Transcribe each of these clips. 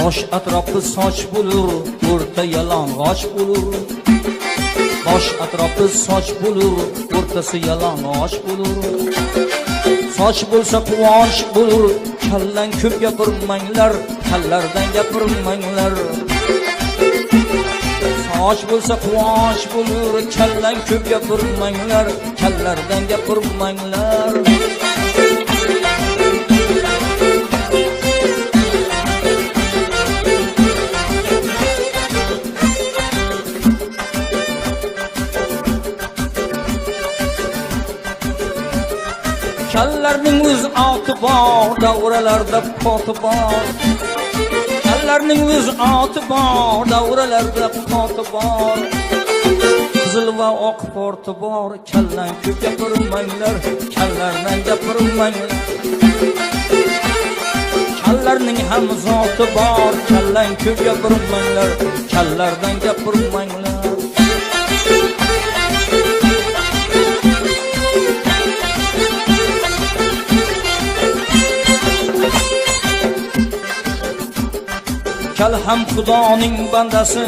bosh atrofi soch bo'lur, o'rta yalang'och bo'lur. Bosh atrofi soch bo'lur, o'rtasi yalang'och bo'lur. Soch bo'lsa quvonch bo'lur, kallang ko'p gapirmanglar, kallardan gapirmanglar. Soch bo'lsa quvonch bo'lur, kallang ko'p gapirmanglar, kallardan gapirmanglar. Kallarning o'z oti bor, davralarda poti bor. Kallarning o'z oti bor, davralarda poti bor. Qizil va oq porti bor, kallang ko'p gapirmanglar, kallardan gapirmanglar. Kallarning ham zoti bor, kallang ko'p gapirmanglar, kallardan gapirmanglar. Kal ham Xudoning bandasi,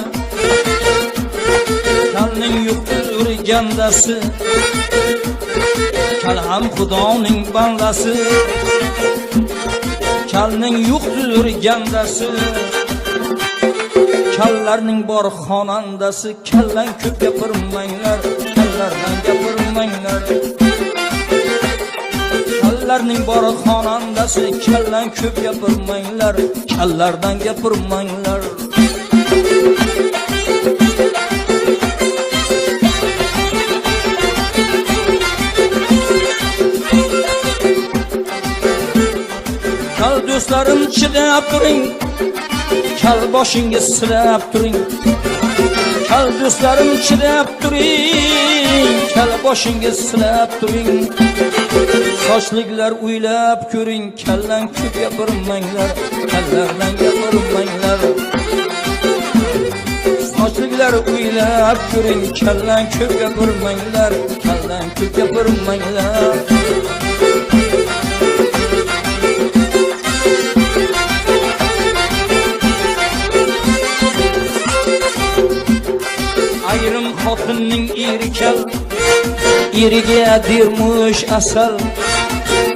kalning yo'qdir gandasi. Kal ham Xudoning bandasi, kalning yo'qdir gandasi. Kallarning bor xonandasi, kallang ko'p gapirmanglar, kallardan gapirmanglar. Kallarning bor xonandasi, kallang ko'p gapirmanglar, kallardan gapirmanglar. Kal do'stlarim chidab turing, kal boshingiz silab turing. Kal do'stlarim chidab turing, kal boshingiz silab turing. Sochliklar o'ylab ko'ring, kallang ko'p gapirmanglar, kallardan gapirmanglar. Sochliklar o'ylab ko'ring, kallang ko'p gapirmanglar, kallang ko'p gapirmanglar. Ayrim xotinning eri kal, eriga dermush asal.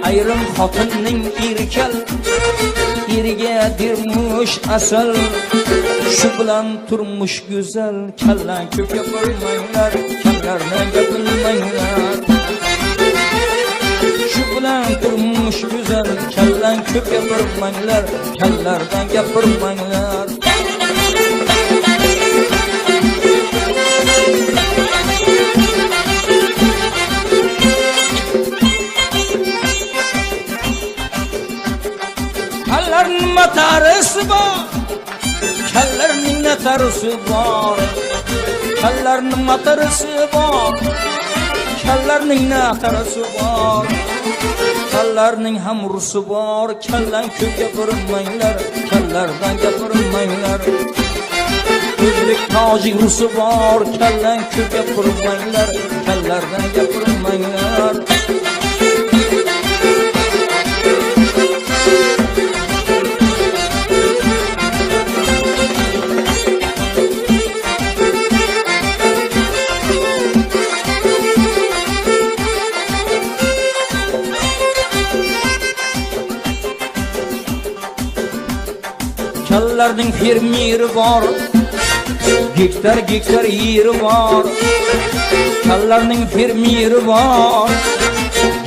Ayrim xotinning eri kal, eriga dermush asal. Shu bilan turmush go'zal, kallang ko'p gapirmanglar, kallardan gapirmanglar. Shu bilan turmush go'zal, kallang ko'p gapirmanglar, kallardan gapirmanglar. Kallarning matarisi bor, kallarning natarisi bor. Kallarning matarisi bor, kallarning natarisi bor. Kallarning ham ursi bor, kallang ko'p gapirmanglar, kallardan gapirmanglar. O'zbek tojik rusi bor, kallang ko'p gapirmanglar, kallardan gapirmanglar. Kallarning fermeri bor, gektar yeri bor. Kallarning fermeri bor,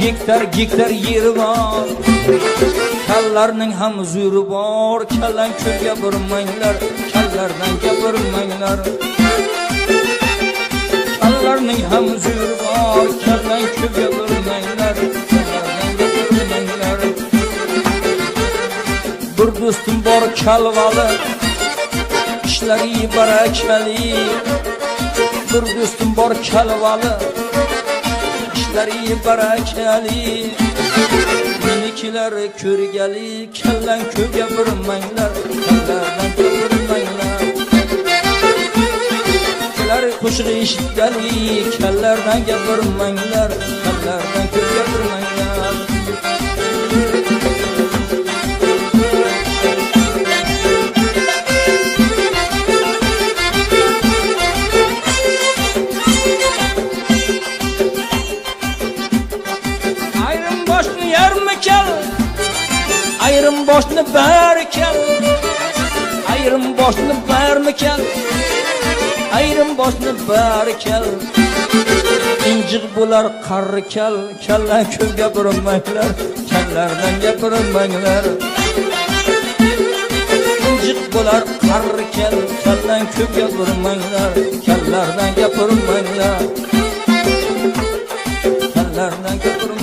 gektar yeri bor. Kallarning ham zuri bor, kallang ko'p gapirmanglar, kallardan gapirmanglar. Kallarning ham zuri bor, kallang ko'p gapirmanglar, kallardan gapirmanglar. Bir do'stim bor kalvali, ishlari barakali. Bir do'stim bor kalvali, ishlari barakali. Menikilar ko'rgali, kallang ko'p gapirmanglar, kallardan gapirmanglar. Kelar qo'shiq eshitgali, kallardan gapirmanglar, kallardan ko'p gapirmanglar. ayrim boshni barkel, ayrim boshni barmikel, ayrim boshni barkel. İncik bular qarri kel, kellar ko'p gapirmanglar, kellardan gapirmanglar. İncik bular qarri kel, kellar ko'p gapirmanglar, kellardan gapirmanglar. Kellardan gapirmanglar.